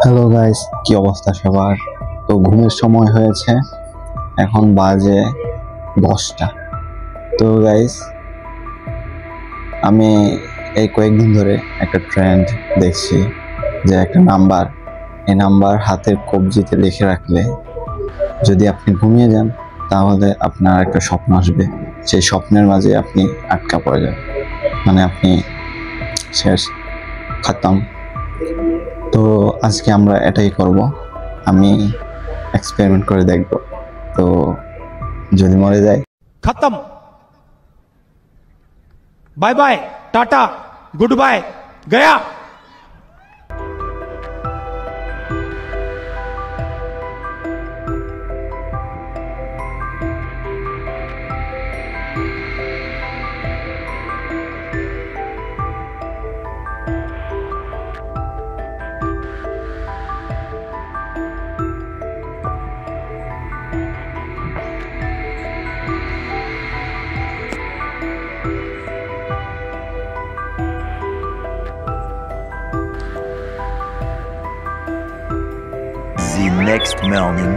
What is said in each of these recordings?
Hello guys, কি অবস্থা সবার? তো ঘুমের সময় হয়েছে, এখন বাজে 10টা। তো গাইস, আমি এই কয়েকদিন ধরে একটা ট্রেন্ড দেখছি যে একটা নাম্বার, এই নাম্বার হাতের কবজিতে লিখে রাখলে যদি আপনি ঘুমিয়ে যান তাহলে আপনার একটা স্বপ্ন আসবে, সেই স্বপ্নের মাঝে আপনি আটকা পড়ে যাবেন, মানে আপনি শেষ, খতম। তো আজকে আমরা এটাই করব, আমি এক্সপেরিমেন্ট করে দেখব। তো যদি মরে যায় खत्म। Bye bye, tata, goodbye, गया। The next morning.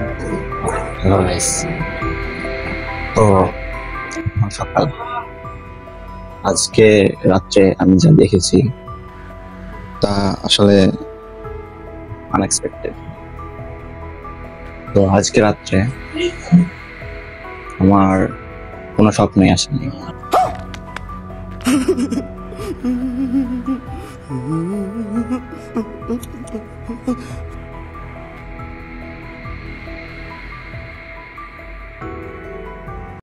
Hello guys, তো সকাল, আজকে রাত্রে আমি যা দেখেছি তা আসলে আনএক্সপেক্টেড। তো আজকে রাত্রে আমার কোনো স্বপ্নই আসেনি।